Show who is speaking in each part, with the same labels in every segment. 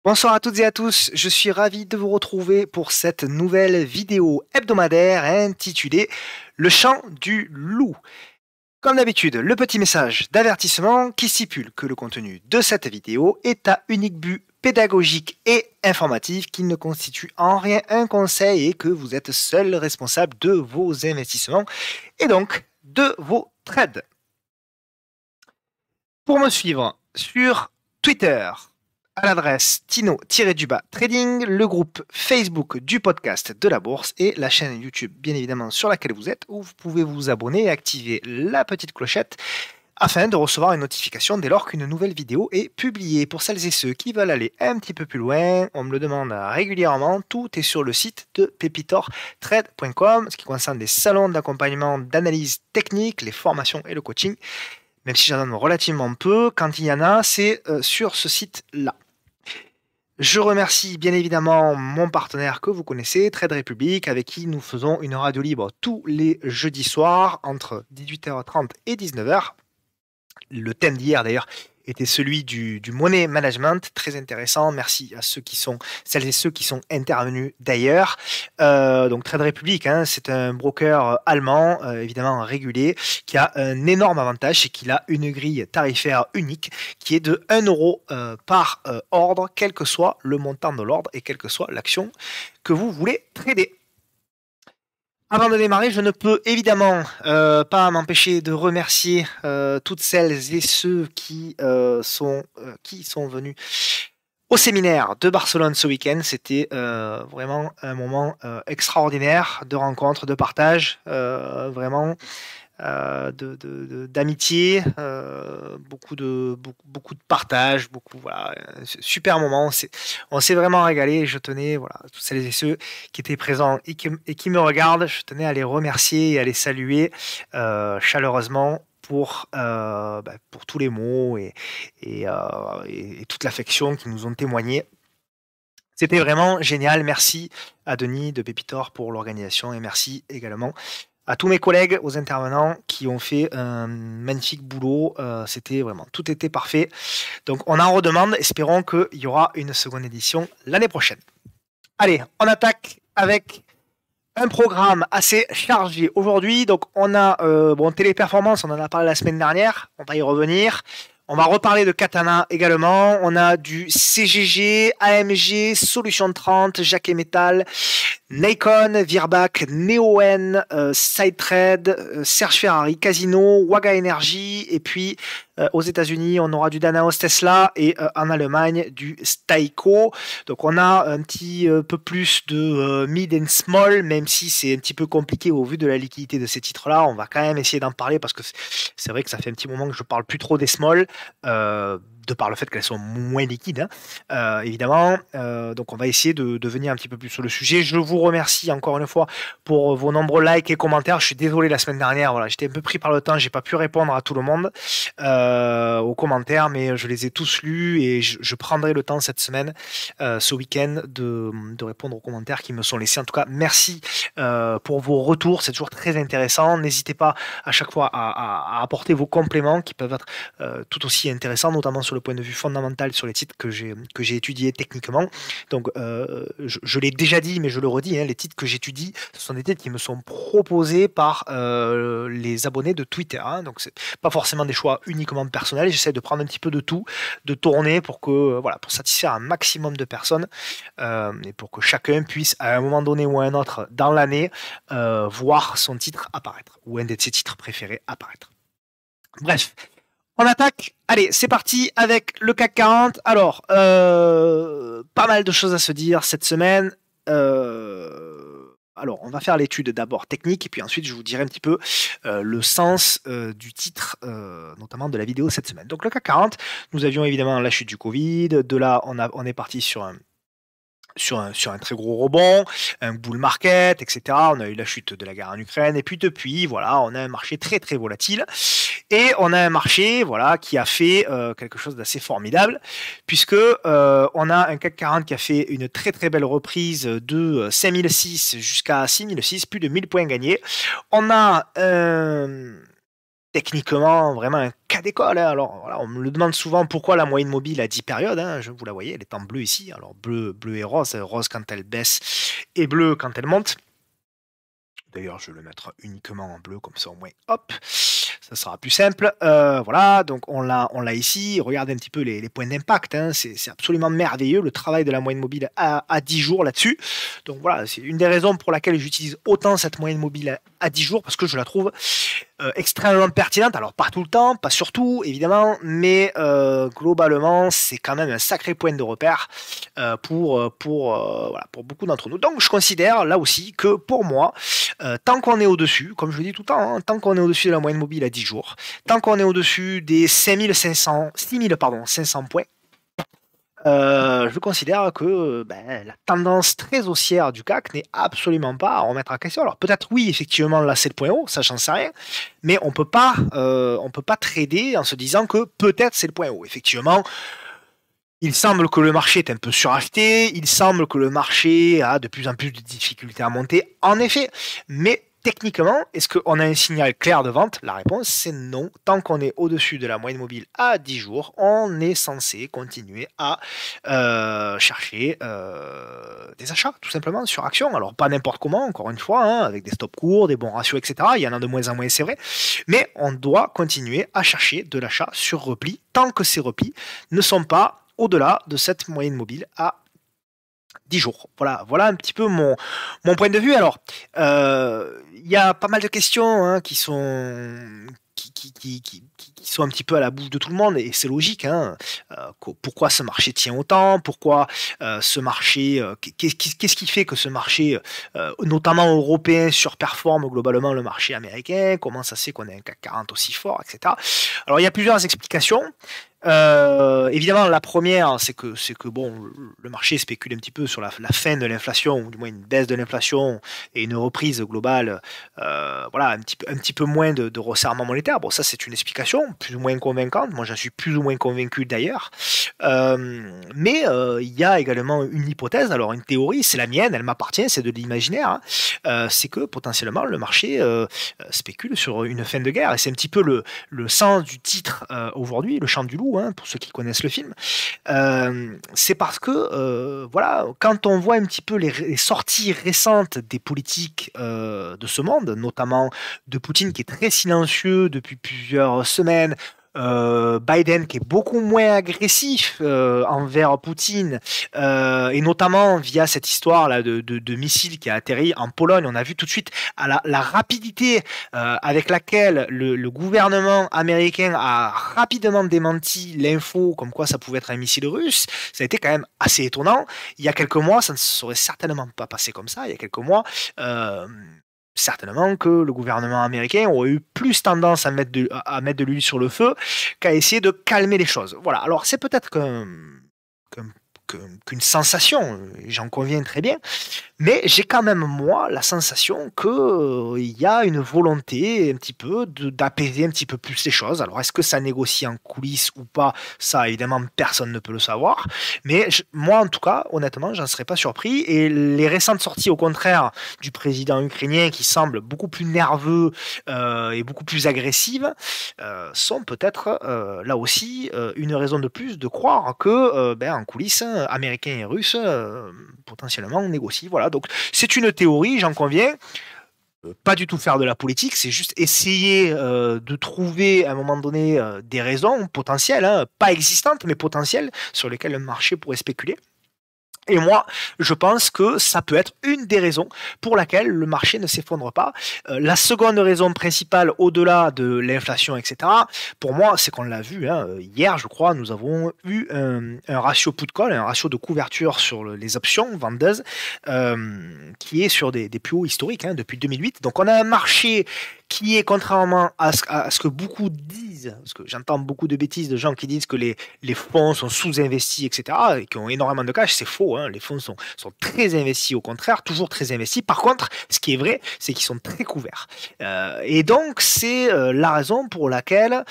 Speaker 1: Bonsoir à toutes et à tous, je suis ravi de vous retrouver pour cette nouvelle vidéo hebdomadaire intitulée Le chant du loup. Comme d'habitude, le petit message d'avertissement qui stipule que le contenu de cette vidéo est à unique but pédagogique et informatif, qui ne constitue en rien un conseil et que vous êtes seul responsable de vos investissements et donc de vos trades. Pour me suivre sur Twitter, à l'adresse Tino-Trading, le groupe Facebook du podcast de la bourse et la chaîne YouTube, bien évidemment, sur laquelle vous êtes, où vous pouvez vous abonner et activer la petite clochette afin de recevoir une notification dès lors qu'une nouvelle vidéo est publiée. Pour celles et ceux qui veulent aller un petit peu plus loin, on me le demande régulièrement, tout est sur le site de pepitortrade.com, ce qui concerne les salons d'accompagnement, d'analyse technique, les formations et le coaching. Même si j'en donne relativement peu, quand il y en a, c'est sur ce site-là. Je remercie bien évidemment mon partenaire que vous connaissez, Trade Republic, avec qui nous faisons une radio libre tous les jeudis soirs entre 18h30 et 19h. Le thème d'hier d'ailleurs était celui du money management, très intéressant. Merci à celles et ceux qui sont intervenus d'ailleurs. Donc Trade Republic, c'est un broker allemand, évidemment régulé, qui a un énorme avantage, c'est qu'il a une grille tarifaire unique qui est de 1 euro par ordre, quel que soit le montant de l'ordre et quelle que soit l'action que vous voulez trader. Avant de démarrer, je ne peux évidemment pas m'empêcher de remercier toutes celles et ceux qui sont venus au séminaire de Barcelone ce week-end. C'était vraiment un moment extraordinaire de rencontre, de partage, vraiment d'amitié, beaucoup de partage, voilà, super moment. On s'est vraiment régalé. Je tenais, voilà, tous celles et ceux qui étaient présents et qui me regardent, je tenais à les remercier et à les saluer chaleureusement pour tous les mots et toute l'affection qu'ils nous ont témoigné. C'était vraiment génial. Merci à Denis de Pépitor pour l'organisation et merci également à tous mes collègues, aux intervenants qui ont fait un magnifique boulot. C'était vraiment, tout était parfait. Donc on en redemande, espérons qu'il y aura une seconde édition l'année prochaine. Allez, on attaque avec un programme assez chargé aujourd'hui. Donc on a Téléperformance, on en a parlé la semaine dernière, on va y revenir. On va reparler de Katana également. On a du CGG, AMG, Solution 30, Jacques Metal, Nikon, Virbac, Neoen, SideTrade, Serge Ferrari, Casino, Waga Energy, et puis aux États-Unis, on aura du Danaos Tesla et en Allemagne du Steico. Donc on a un petit peu plus de mid and small, même si c'est un petit peu compliqué au vu de la liquidité de ces titres-là. On va quand même essayer d'en parler parce que c'est vrai que ça fait un petit moment que je parle plus trop des small. De par le fait qu'elles sont moins liquides, évidemment. Donc on va essayer de venir un petit peu plus sur le sujet. Je vous remercie encore une fois pour vos nombreux likes et commentaires. Je suis désolé, la semaine dernière, voilà, j'étais un peu pris par le temps, j'ai pas pu répondre à tout le monde aux commentaires, mais je les ai tous lus et je prendrai le temps cette semaine, ce week-end, de répondre aux commentaires qui me sont laissés. En tout cas, merci pour vos retours, c'est toujours très intéressant. N'hésitez pas à chaque fois à apporter vos compléments qui peuvent être tout aussi intéressants, notamment sur le point de vue fondamental sur les titres que j'ai étudiés techniquement. Donc je l'ai déjà dit, mais je le redis, les titres que j'étudie, ce sont des titres qui me sont proposés par les abonnés de Twitter. Donc c'est pas forcément des choix uniquement personnels. J'essaie de prendre un petit peu de tout, de tourner pour que pour satisfaire un maximum de personnes et pour que chacun puisse à un moment donné ou à un autre dans l'année voir son titre apparaître ou un de ses titres préférés apparaître. Bref, on attaque. Allez, c'est parti avec le CAC 40. Alors, pas mal de choses à se dire cette semaine. Alors, on va faire l'étude d'abord technique et puis ensuite je vous dirai un petit peu le sens du titre, notamment de la vidéo cette semaine. Donc le CAC 40, nous avions évidemment la chute du Covid. De là, on est parti sur un très gros rebond, un bull market, etc. On a eu la chute de la guerre en Ukraine, et puis depuis, voilà, on a un marché très très volatile, et on a un marché, voilà, qui a fait quelque chose d'assez formidable, puisque on a un CAC 40 qui a fait une très très belle reprise de 5006 jusqu'à 6006, plus de 1000 points gagnés. On a techniquement vraiment un cas d'école, hein. Alors voilà, on me le demande souvent pourquoi la moyenne mobile a 10 périodes, hein, vous la voyez, elle est en bleu ici. Alors bleu et rose, rose quand elle baisse et bleu quand elle monte. D'ailleurs, je vais le mettre uniquement en bleu, comme ça au moins, hop, ça sera plus simple. Voilà, donc on l'a ici. Regardez un petit peu les points d'impact, hein. C'est absolument merveilleux le travail de la moyenne mobile à 10 jours là-dessus. Donc voilà, c'est une des raisons pour laquelle j'utilise autant cette moyenne mobile à 10 jours, parce que je la trouve extrêmement pertinente. Alors pas tout le temps, pas surtout évidemment, mais globalement c'est quand même un sacré point de repère voilà, pour beaucoup d'entre nous. Donc je considère là aussi que pour moi, tant qu'on est au-dessus, comme je le dis tout le temps, hein, tant qu'on est au-dessus de la moyenne mobile à 10 jours, tant qu'on est au-dessus des 6500 points, je considère que ben, la tendance très haussière du CAC n'est absolument pas à remettre en question. Alors peut-être oui, effectivement, là c'est le point haut, ça j'en sais rien, mais on peut pas trader en se disant que peut-être c'est le point haut. Effectivement, il semble que le marché est un peu suracheté, il semble que le marché a de plus en plus de difficultés à monter, en effet, mais techniquement, est-ce qu'on a un signal clair de vente? La réponse c'est non. Tant qu'on est au-dessus de la moyenne mobile à 10 jours, on est censé continuer à chercher des achats, tout simplement, sur action. Alors pas n'importe comment, encore une fois, hein, avec des stops courts, des bons ratios, etc. Il y en a de moins en moins, c'est vrai, mais on doit continuer à chercher de l'achat sur repli, tant que ces replis ne sont pas au-delà de cette moyenne mobile à 10 jours. Voilà un petit peu mon point de vue. Alors, il y a pas mal de questions hein, qui sont un petit peu à la bouche de tout le monde, et c'est logique. Hein. Pourquoi ce marché tient autant? Pourquoi ce marché, qu'est-ce qui fait que ce marché, notamment européen, surperforme globalement le marché américain? Comment ça se fait qu'on ait un CAC 40 aussi fort, etc. Alors, il y a plusieurs explications. Évidemment, la première, c'est que bon, le marché spécule un petit peu sur la fin de l'inflation, ou du moins une baisse de l'inflation et une reprise globale, voilà, un petit peu moins de resserrement monétaire. Bon, ça, c'est une explication plus ou moins convaincante. Moi, j'en suis plus ou moins convaincu d'ailleurs. Mais il y a également une hypothèse, alors une théorie, c'est la mienne, elle m'appartient, c'est de l'imaginaire. Hein. C'est que potentiellement le marché spécule sur une fin de guerre, et c'est un petit peu le sens du titre aujourd'hui, Le Chant du Loup, hein, pour ceux qui connaissent le film. C'est parce que, voilà, quand on voit un petit peu les sorties récentes des politiques de ce monde, notamment de Poutine qui est très silencieux depuis plusieurs semaines, Biden qui est beaucoup moins agressif envers Poutine, et notamment via cette histoire là de missile qui a atterri en Pologne. On a vu tout de suite à la rapidité avec laquelle le gouvernement américain a rapidement démenti l'info comme quoi ça pouvait être un missile russe. Ça a été quand même assez étonnant. Il y a quelques mois, ça ne serait certainement pas passé comme ça. Il y a quelques mois, certainement que le gouvernement américain aurait eu plus tendance à mettre de l'huile sur le feu qu'à essayer de calmer les choses. Voilà, alors c'est peut-être qu'un- qu'une sensation, j'en conviens très bien, mais j'ai quand même, moi, la sensation qu'il y a une volonté un petit peu d'apaiser un petit peu plus les choses. Alors, est-ce que ça négocie en coulisses ou pas? Ça, évidemment, personne ne peut le savoir. Mais moi, en tout cas, honnêtement, j'en serais pas surpris. Et les récentes sorties, au contraire, du président ukrainien qui semble beaucoup plus nerveux et beaucoup plus agressive, sont peut-être là aussi une raison de plus de croire que, en coulisses, Américains et Russes potentiellement négocient. Voilà, donc c'est une théorie, j'en conviens. Pas du tout faire de la politique, c'est juste essayer de trouver à un moment donné des raisons potentielles, hein, pas existantes, mais potentielles, sur lesquelles le marché pourrait spéculer. Et moi, je pense que ça peut être une des raisons pour laquelle le marché ne s'effondre pas. La seconde raison principale, au-delà de l'inflation, etc., pour moi, c'est qu'on l'a vu. Hein, hier, je crois, nous avons eu un ratio put-call, un ratio de couverture sur les options vendeuses, qui est sur des plus hauts historiques hein, depuis 2008. Donc, on a un marché qui est, contrairement à ce que beaucoup disent, parce que j'entends beaucoup de bêtises de gens qui disent que les fonds sont sous-investis, etc., et qui ont énormément de cash, c'est faux. Hein, les fonds sont très investis, au contraire, toujours très investis. Par contre, ce qui est vrai, c'est qu'ils sont très couverts. Et donc, c'est la raison pour laquelle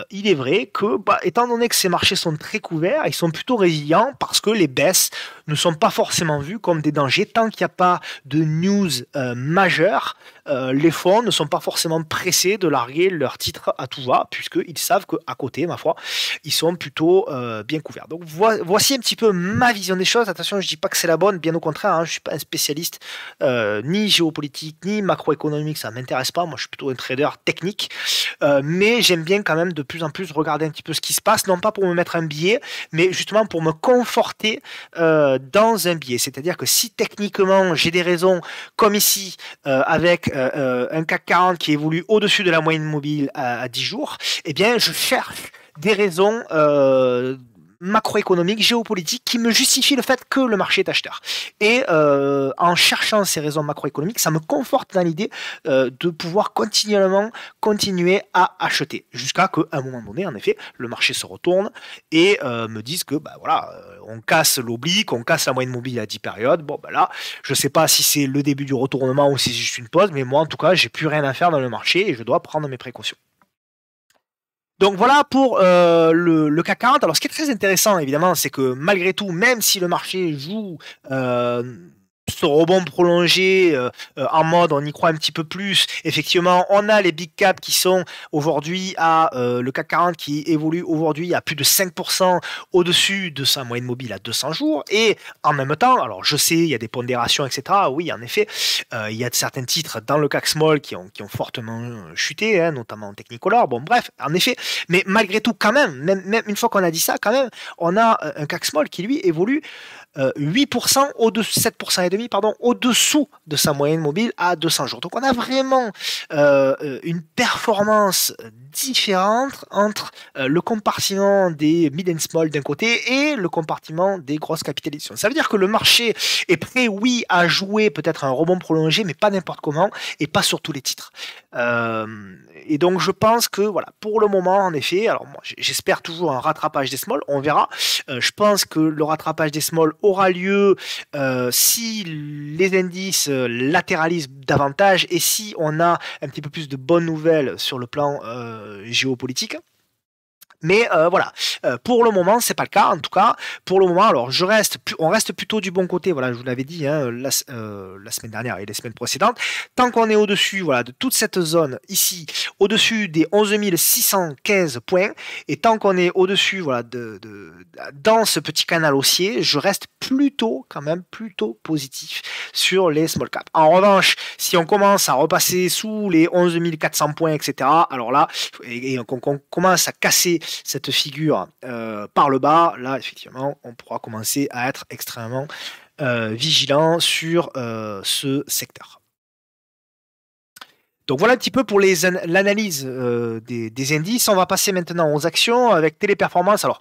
Speaker 1: il est vrai que, étant donné que ces marchés sont très couverts, ils sont plutôt résilients parce que les baisses ne sont pas forcément vus comme des dangers tant qu'il n'y a pas de news majeure. Les fonds ne sont pas forcément pressés de larguer leur titre à tout va, puisqu'ils savent qu'à côté, ma foi, ils sont plutôt bien couverts. Donc voici un petit peu ma vision des choses. Attention, je ne dis pas que c'est la bonne, bien au contraire, hein, je ne suis pas un spécialiste ni géopolitique, ni macroéconomique, ça ne m'intéresse pas. Moi, je suis plutôt un trader technique, mais j'aime bien quand même de plus en plus regarder un petit peu ce qui se passe, non pas pour me mettre un billet, mais justement pour me conforter dans un biais. C'est-à-dire que si techniquement j'ai des raisons, comme ici, avec un CAC 40 qui évolue au-dessus de la moyenne mobile à 10 jours, eh bien je cherche des raisons macroéconomiques, géopolitiques qui me justifient le fait que le marché est acheteur. Et en cherchant ces raisons macroéconomiques, ça me conforte dans l'idée de pouvoir continuer à acheter jusqu'à qu'à un moment donné, en effet, le marché se retourne et me dise que bah, voilà, on casse l'oblique, on casse la moyenne mobile à 10 périodes. Bon, bah là, je ne sais pas si c'est le début du retournement ou si c'est juste une pause, mais moi, en tout cas, j'ai plus rien à faire dans le marché et je dois prendre mes précautions. Donc voilà pour le CAC 40. Alors ce qui est très intéressant évidemment, c'est que malgré tout, même si le marché joue ce rebond prolongé en mode on y croit un petit peu plus, effectivement on a les big caps qui sont aujourd'hui à le CAC 40 qui évolue aujourd'hui à plus de 5% au-dessus de sa moyenne mobile à 200 jours, et en même temps, alors je sais il y a des pondérations etc, oui en effet il y a certains titres dans le CAC Small qui ont fortement chuté, hein, notamment en Technicolor, bon bref, en effet, mais malgré tout quand même une fois qu'on a dit ça, quand même on a un CAC Small qui lui évolue 8% au-dessus, 7% et demi, pardon, au-dessous de sa moyenne mobile à 200 jours. Donc on a vraiment une performance différente entre le compartiment des mid and small d'un côté et le compartiment des grosses capitalisations. Ça veut dire que le marché est prêt, oui, à jouer peut-être un rebond prolongé, mais pas n'importe comment et pas sur tous les titres. Et donc je pense que voilà, pour le moment, en effet, alors moi j'espère toujours un rattrapage des small, on verra. Je pense que le rattrapage des small aura lieu si les indices latéralisent davantage et si on a un petit peu plus de bonnes nouvelles sur le plan géopolitique. Mais voilà, pour le moment, c'est pas le cas. En tout cas, pour le moment, alors on reste plutôt du bon côté. Voilà, je vous l'avais dit hein, la semaine dernière et les semaines précédentes. Tant qu'on est au-dessus, voilà, de toute cette zone ici, au-dessus des 11 615 points, et tant qu'on est au-dessus, voilà, dans ce petit canal haussier, je reste plutôt, quand même, plutôt positif sur les small caps. En revanche, si on commence à repasser sous les 11 400 points, etc., alors là, et qu'on commence à casser cette figure par le bas, là effectivement on pourra commencer à être extrêmement vigilant sur ce secteur. Donc voilà un petit peu pour l'analyse des indices. On va passer maintenant aux actions avec Téléperformance. Alors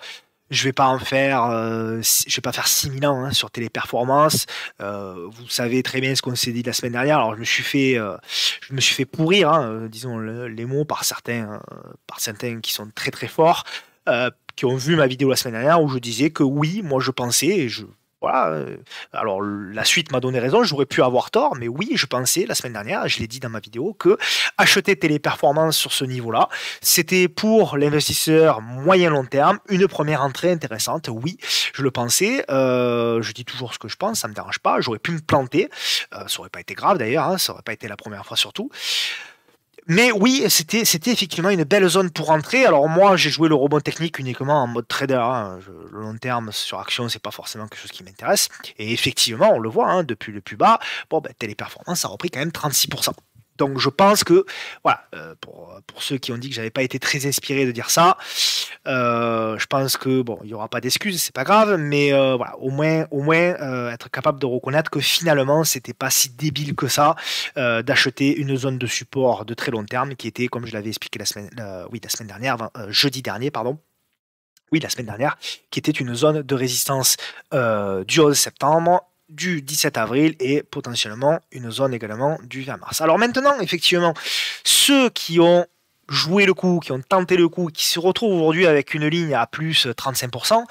Speaker 1: je vais pas en faire, je vais pas faire 6000 ans hein, sur Téléperformance. Vous savez très bien ce qu'on s'est dit la semaine dernière. Alors je me suis fait pourrir, hein, disons les mots par certains qui sont très très forts, qui ont vu ma vidéo la semaine dernière où je disais que oui, moi je pensais et voilà. Alors la suite m'a donné raison, j'aurais pu avoir tort, mais oui, je pensais la semaine dernière, je l'ai dit dans ma vidéo, que acheter Téléperformance sur ce niveau-là, c'était pour l'investisseur moyen-long terme une première entrée intéressante. Oui, je le pensais. Je dis toujours ce que je pense, ça me dérange pas. J'aurais pu me planter, ça aurait pas été grave d'ailleurs, hein, ça aurait pas été la première fois surtout. Mais oui, c'était effectivement une belle zone pour entrer. Alors moi, j'ai joué le rebond technique uniquement en mode trader. Hein. Le long terme sur action, c'est pas forcément quelque chose qui m'intéresse. Et effectivement, on le voit, hein, depuis le plus bas, bon, ben, Téléperformance, ça a repris quand même 36%. Donc je pense que, voilà, pour ceux qui ont dit que j'avais pas été très inspiré de dire ça, je pense que bon, il n'y aura pas d'excuses, c'est pas grave, mais voilà, au moins être capable de reconnaître que finalement, c'était pas si débile que ça d'acheter une zone de support de très long terme qui était, comme je l'avais expliqué la semaine dernière, jeudi dernier, pardon. Oui, la semaine dernière, qui était une zone de résistance du 11 septembre, du 17 avril et potentiellement une zone également du 20 mars. Alors maintenant, effectivement, ceux qui ont joué le coup, qui ont tenté le coup, qui se retrouvent aujourd'hui avec une ligne à plus 35%,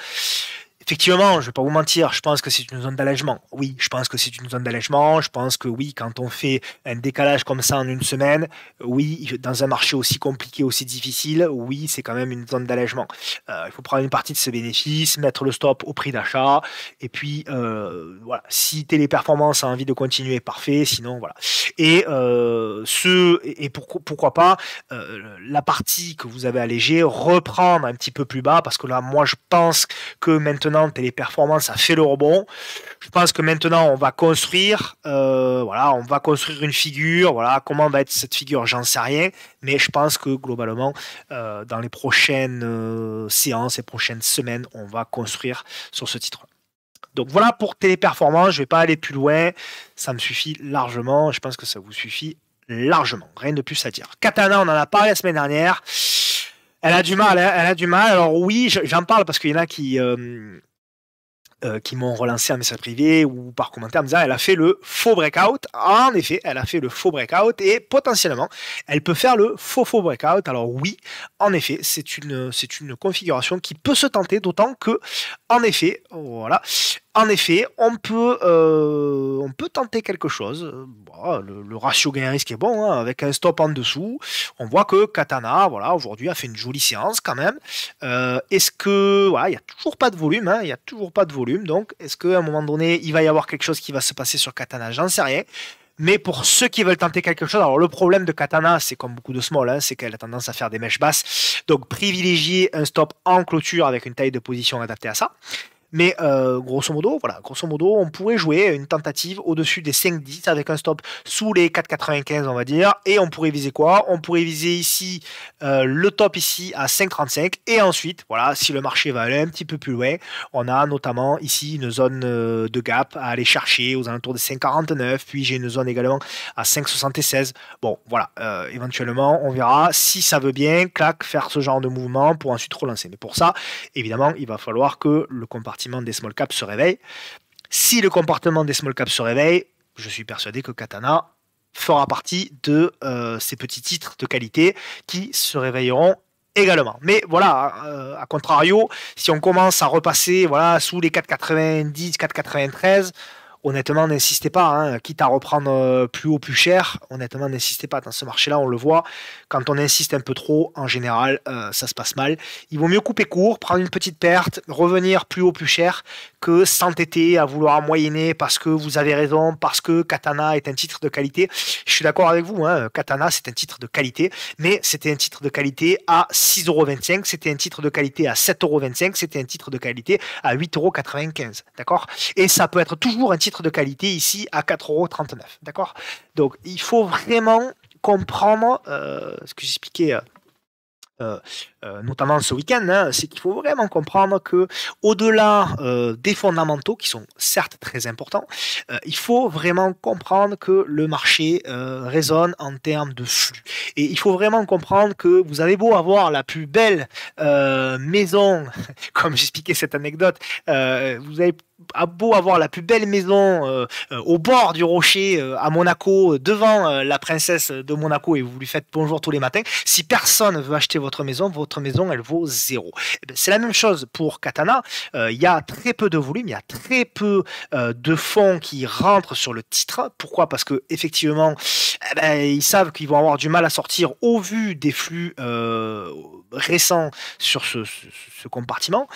Speaker 1: Effectivement, je ne vais pas vous mentir, je pense que c'est une zone d'allègement. Oui, je pense que c'est une zone d'allègement. Je pense que oui, quand on fait un décalage comme ça en une semaine, oui, dans un marché aussi compliqué, aussi difficile, oui, c'est quand même une zone d'allègement. Il faut prendre une partie de ce bénéfice, mettre le stop au prix d'achat, et puis voilà. Si Téléperformance a envie de continuer, parfait. Sinon, voilà. Et pourquoi pas la partie que vous avez allégée reprendre un petit peu plus bas, parce que là, moi, je pense que maintenant Téléperformance a fait le rebond. Je pense que maintenant on va construire, voilà, on va construire une figure. Voilà, comment va être cette figure, j'en sais rien, mais je pense que globalement, dans les prochaines séances et prochaines semaines, on va construire sur ce titre. Donc voilà pour Téléperformance. Je ne vais pas aller plus loin, ça me suffit largement. Je pense que ça vous suffit largement. Rien de plus à dire. Katana, on en a parlé la semaine dernière. Elle a du mal, hein, elle a du mal. Alors oui, j'en parle parce qu'il y en a qui m'ont relancé en message privé ou par commentaire en me disant elle a fait le faux breakout. En effet, elle a fait le faux breakout et potentiellement, elle peut faire le faux breakout. Alors oui, en effet, c'est une configuration qui peut se tenter, d'autant que, en effet, voilà, en effet, on peut tenter quelque chose. Bon, le ratio gain-risque est bon, hein, avec un stop en dessous. On voit que Katana, voilà, aujourd'hui, a fait une jolie séance quand même. Est-ce que, voilà, il n'y a toujours pas de volume, hein, il n'y a toujours pas de volume. Donc, est-ce qu'à un moment donné, il va y avoir quelque chose qui va se passer sur Katana? J'en sais rien. Mais pour ceux qui veulent tenter quelque chose, alors le problème de Katana, c'est comme beaucoup de small, hein, c'est qu'elle a tendance à faire des mèches basses. Donc, privilégier un stop en clôture avec une taille de position adaptée à ça. Mais grosso modo, voilà, grosso modo, on pourrait jouer une tentative au-dessus des 5,10 avec un stop sous les 4,95, on va dire. Et on pourrait viser quoi? On pourrait viser ici le top ici à 5,35. Et ensuite, voilà, si le marché va aller un petit peu plus loin, on a notamment ici une zone de gap à aller chercher aux alentours des 5,49. Puis j'ai une zone également à 5,76. Bon, voilà, éventuellement, on verra si ça veut bien, clac, faire ce genre de mouvement pour ensuite relancer. Mais pour ça, évidemment, il va falloir que le compartiment des small caps se réveille. Si le comportement des small caps se réveille, je suis persuadé que Katana fera partie de ces petits titres de qualité qui se réveilleront également. Mais voilà, à contrario, si on commence à repasser voilà, sous les 4,90, 4,93, honnêtement, n'insistez pas, hein, quitte à reprendre plus haut, plus cher, honnêtement, n'insistez pas. Dans ce marché-là, on le voit, quand on insiste un peu trop, en général, ça se passe mal. Il vaut mieux couper court, prendre une petite perte, revenir plus haut, plus cher, que s'entêter à vouloir moyenner parce que vous avez raison, parce que Katana est un titre de qualité. Je suis d'accord avec vous, hein, Katana, c'est un titre de qualité, mais c'était un titre de qualité à 6,25 €, c'était un titre de qualité à 7,25 €, c'était un titre de qualité à 8,95 €, d'accord? Et ça peut être toujours un titre de qualité ici à 4,39 €. D'accord? Donc il faut vraiment comprendre ce que j'expliquais notamment ce week-end, hein, c'est qu'il faut vraiment comprendre que au-delà des fondamentaux qui sont certes très importants, il faut vraiment comprendre que le marché résonne en termes de flux. Et il faut vraiment comprendre que vous avez beau avoir la plus belle maison, comme j'expliquais cette anecdote, vous avez beau avoir la plus belle maison au bord du rocher à Monaco, devant la princesse de Monaco, et vous lui faites bonjour tous les matins, si personne veut acheter votre maison, elle vaut zéro. C'est la même chose pour Katana. Il y a très peu de volume, il y a très peu de fonds qui rentrent sur le titre. Pourquoi? Parce que effectivement, ils savent qu'ils vont avoir du mal à sortir au vu des flux récents sur ce compartiment,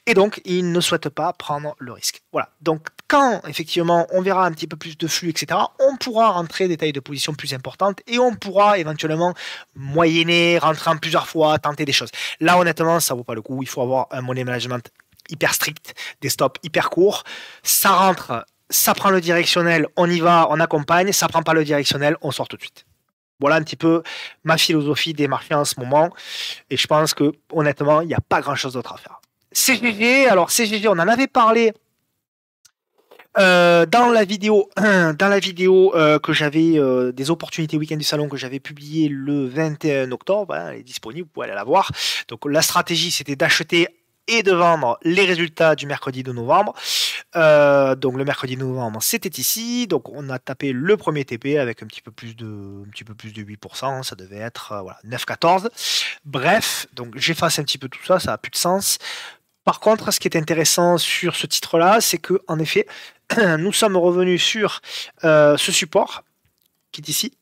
Speaker 1: et donc ils ne souhaitent pas prendre le risque. Voilà. Donc quand effectivement on verra un petit peu plus de flux, etc., on pourra rentrer des tailles de position plus importantes et on pourra éventuellement moyenner, rentrer en plusieurs fois, tenter des choses. Là, honnêtement, ça vaut pas le coup. Il faut avoir un money management hyper strict, des stops hyper courts. Ça rentre, ça prend le directionnel, on y va, on accompagne. Ça prend pas le directionnel, on sort tout de suite. Voilà un petit peu ma philosophie des marchés en ce moment. Et je pense que honnêtement, il n'y a pas grand-chose d'autre à faire. CGG, alors CGG, on en avait parlé dans la vidéo que j'avais des opportunités week-end du salon que j'avais publié le 21 octobre, hein, elle est disponible, vous pouvez aller la voir. Donc la stratégie, c'était d'acheter et de vendre les résultats du mercredi de novembre. Donc le mercredi de novembre, c'était ici. Donc on a tapé le premier TP avec un petit peu plus de 8%. Ça devait être voilà, 9,14. Bref, donc j'efface un petit peu tout ça, ça n'a plus de sens. Par contre, ce qui est intéressant sur ce titre-là, c'est que en effet, nous sommes revenus sur ce support qui est ici.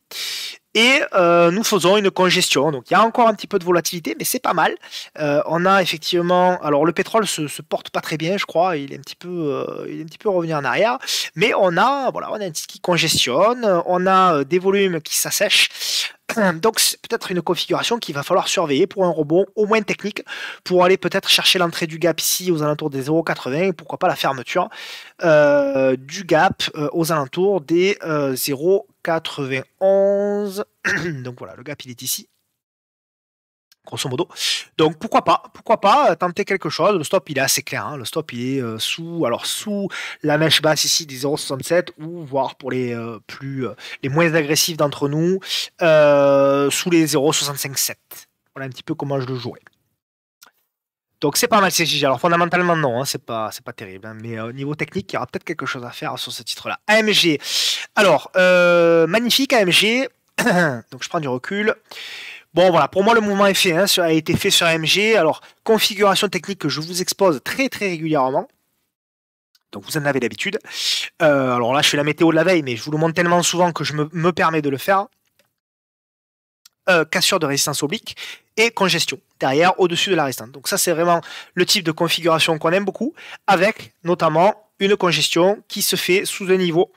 Speaker 1: Et nous faisons une congestion. Donc il y a encore un petit peu de volatilité, mais c'est pas mal. On a effectivement, alors le pétrole se porte pas très bien, je crois. Il est un petit peu revenu en arrière. Mais voilà, on a un titre qui congestionne. On a des volumes qui s'assèchent. Donc c'est peut-être une configuration qu'il va falloir surveiller pour un rebond au moins technique, pour aller peut-être chercher l'entrée du gap ici aux alentours des 0,80 et pourquoi pas la fermeture du gap aux alentours des 0,91. Donc voilà, le gap il est ici, grosso modo. Donc pourquoi pas tenter quelque chose. Le stop il est assez clair, hein. Le stop il est sous la mèche basse ici des 0,67 ou voire pour les les moins agressifs d'entre nous sous les 0,657. Voilà un petit peu comment je le jouerais. Donc c'est pas mal CGG. Alors fondamentalement non, hein, c'est pas terrible, hein, mais au niveau technique, il y aura peut-être quelque chose à faire sur ce titre-là. AMG. Alors magnifique AMG. Donc je prends du recul. Bon voilà, pour moi le mouvement est fait, hein, a été fait sur AMG. Alors configuration technique que je vous expose très très régulièrement. Donc vous en avez l'habitude. Alors là je fais la météo de la veille, mais je vous le montre tellement souvent que je me permets de le faire. Cassure de résistance oblique et congestion derrière au-dessus de la résistance. Donc ça c'est vraiment le type de configuration qu'on aime beaucoup, avec notamment une congestion qui se fait sous un niveau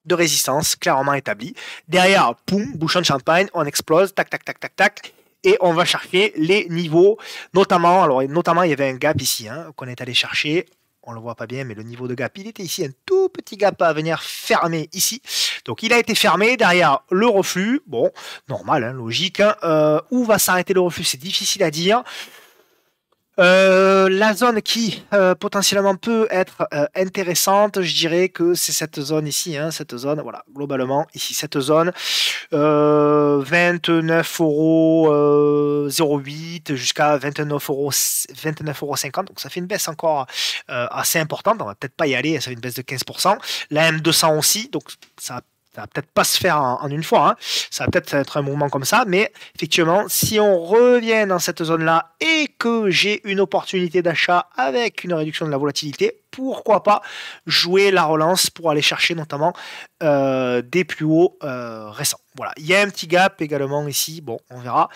Speaker 1: de résistance clairement établi. Derrière, poum, bouchon de champagne, on explose, tac, tac, tac, tac, tac, et on va chercher les niveaux, notamment il y avait un gap ici, hein, qu'on est allé chercher, on le voit pas bien, mais le niveau de gap, il était ici, un tout petit gap à venir fermer ici. Donc il a été fermé, derrière le reflux, bon, normal, hein, logique, hein, où va s'arrêter le reflux, c'est difficile à dire. La zone qui potentiellement peut être intéressante, je dirais que c'est cette zone ici, hein, cette zone, voilà, globalement, ici, cette zone, 29,08 jusqu'à 29,50 €, donc ça fait une baisse encore assez importante, on va peut-être pas y aller, ça fait une baisse de 15%, la M200 aussi, donc ça va peut-être pas se faire en une fois, hein. Ça va peut-être être un mouvement comme ça, mais effectivement, si on revient dans cette zone-là et que j'ai une opportunité d'achat avec une réduction de la volatilité, pourquoi pas jouer la relance pour aller chercher notamment des plus hauts récents. Voilà, il y a un petit gap également ici, bon, on verra.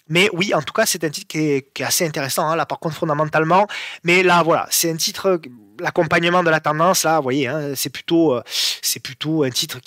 Speaker 1: Mais oui, en tout cas, c'est un titre qui est assez intéressant, hein, là par contre fondamentalement. Mais là, voilà, c'est un titre, l'accompagnement de la tendance, là, vous voyez, hein, c'est plutôt un titre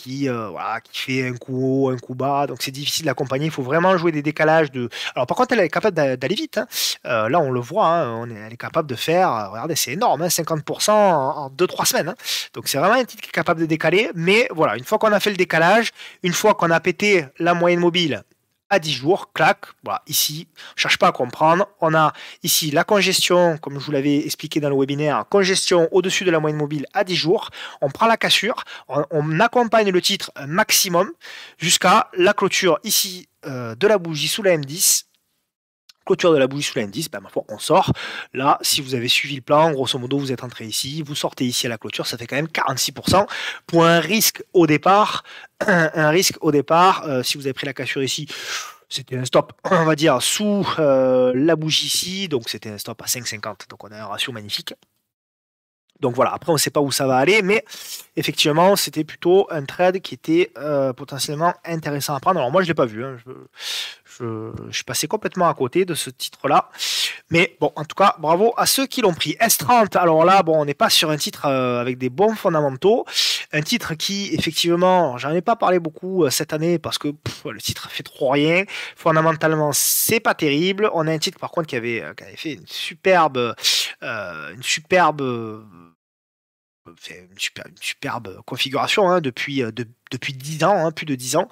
Speaker 1: voilà, qui fait un coup haut, un coup bas, donc c'est difficile d'accompagner. Il faut vraiment jouer des décalages de. Alors par contre, elle est capable d'aller vite, hein. Là, on le voit, hein, elle est capable de faire. Regardez, c'est énorme, hein, 50% en 2-3 semaines. Hein. Donc c'est vraiment un titre qui est capable de décaler. Mais voilà, une fois qu'on a fait le décalage, une fois qu'on a pété la moyenne mobile à 10 jours, clac, voilà, ici, on ne cherche pas à comprendre, on a ici la congestion, comme je vous l'avais expliqué dans le webinaire, congestion au-dessus de la moyenne mobile à 10 jours, on prend la cassure, on accompagne le titre maximum jusqu'à la clôture ici de la bougie sous la M10, clôture de la bougie sous la M10, ben, ma foi, on sort. Là, si vous avez suivi le plan, grosso modo, vous êtes entré ici, vous sortez ici à la clôture, ça fait quand même 46% pour un risque au départ. Si vous avez pris la cassure ici, c'était un stop, on va dire, sous la bougie ici, donc c'était un stop à 5,50, donc on a un ratio magnifique. Donc voilà, après on ne sait pas où ça va aller, mais effectivement c'était plutôt un trade qui était potentiellement intéressant à prendre. Alors moi je ne l'ai pas vu, hein. Je suis passé complètement à côté de ce titre-là. Mais bon, en tout cas, bravo à ceux qui l'ont pris. S30, alors là, bon, on n'est pas sur un titre avec des bons fondamentaux. Un titre qui, effectivement, j'en ai pas parlé beaucoup cette année parce que le titre fait trop rien. Fondamentalement, c'est pas terrible. On a un titre, par contre, qui avait fait une superbe configuration, hein, depuis 10 ans, hein, plus de 10 ans.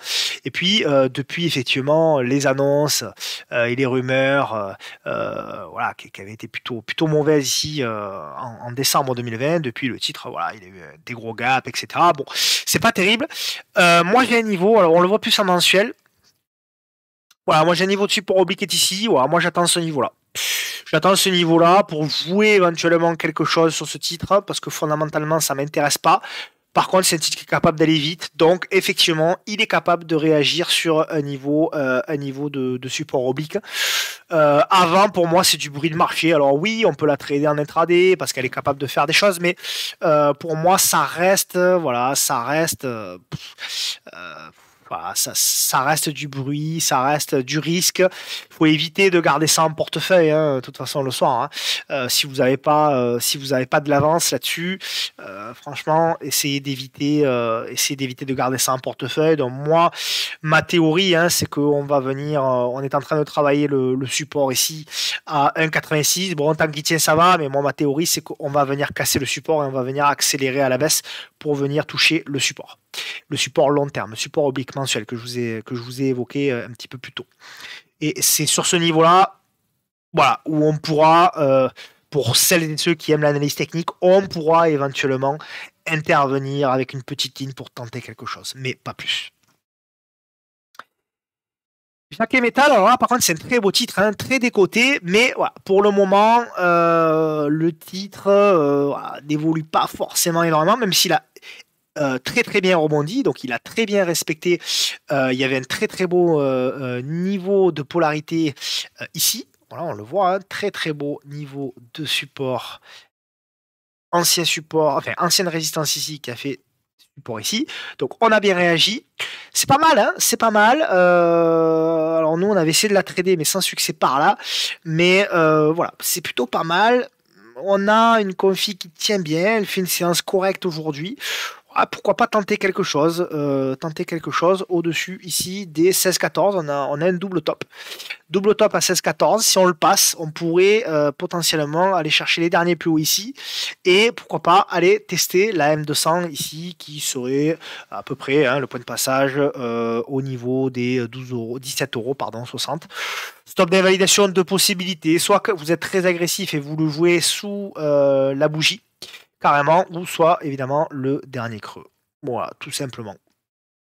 Speaker 1: Et puis, depuis effectivement les annonces et les rumeurs voilà, qui avaient été plutôt mauvaises ici en décembre 2020, depuis le titre, voilà, il y a eu des gros gaps, etc. Bon, c'est pas terrible. Moi, j'ai un niveau, alors on le voit plus en mensuel. Voilà, moi j'ai un niveau de support oblique est ici. Voilà, moi j'attends ce niveau-là. J'attends ce niveau-là pour jouer éventuellement quelque chose sur ce titre, parce que fondamentalement, ça ne m'intéresse pas. Par contre, c'est un titre qui est capable d'aller vite, donc effectivement, il est capable de réagir sur un niveau de support oblique. Avant, pour moi, c'est du bruit de marché. Alors oui, on peut la trader en intraday parce qu'elle est capable de faire des choses, mais pour moi, ça reste, voilà, ça reste. Voilà, ça reste du bruit, ça reste du risque. Il faut éviter de garder ça en portefeuille, hein, de toute façon, le soir. Hein. Si vous avez pas de l'avance là-dessus, franchement, essayez d'éviter de garder ça en portefeuille. Donc moi, ma théorie, hein, c'est qu'on va venir, on est en train de travailler le support ici à 1,86. Bon, tant qu'il tient, ça va, mais moi, ma théorie, c'est qu'on va venir casser le support et on va venir accélérer à la baisse pour venir toucher le support long terme, le support oblique mensuel que je vous ai évoqué un petit peu plus tôt. Et c'est sur ce niveau-là, voilà, où on pourra, pour celles et ceux qui aiment l'analyse technique, on pourra éventuellement intervenir avec une petite ligne pour tenter quelque chose, mais pas plus. Jacquet Metal, alors là, par contre, c'est un très beau titre, hein, très décoté, mais voilà, pour le moment, le titre voilà, n'évolue pas forcément énormément, même s'il a très très bien rebondi, donc il a très bien respecté. Il y avait un très très beau niveau de polarité ici. Voilà, on le voit, hein, très très beau niveau de support. Ancien support, enfin ancienne résistance ici qui a fait support ici. Donc on a bien réagi. C'est pas mal, hein, c'est pas mal. Alors nous on avait essayé de la trader, mais sans succès par là. Mais voilà, c'est plutôt pas mal. On a une config qui tient bien, elle fait une séance correcte aujourd'hui. Ah, pourquoi pas tenter quelque chose, au-dessus ici des 16-14. On a un double top. Double top à 16-14. Si on le passe, on pourrait potentiellement aller chercher les derniers plus hauts ici. Et pourquoi pas aller tester la M200 ici, qui serait à peu près hein, le point de passage au niveau des 12 euros, 17 euros, pardon, 60. Stop d'invalidation de possibilités. Soit que vous êtes très agressif et vous le jouez sous la bougie carrément, ou soit évidemment le dernier creux. Voilà, tout simplement.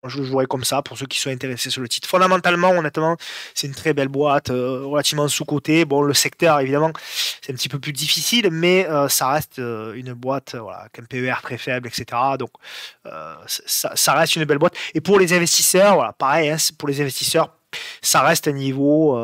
Speaker 1: Je le jouerai comme ça pour ceux qui sont intéressés sur le titre. Fondamentalement, honnêtement, c'est une très belle boîte, relativement sous-cotée. Bon, le secteur, évidemment, c'est un petit peu plus difficile, mais ça reste une boîte voilà, avec un PER très faible, etc. Donc, ça reste une belle boîte. Et pour les investisseurs, voilà, pareil, hein, pour les investisseurs, ça reste un niveau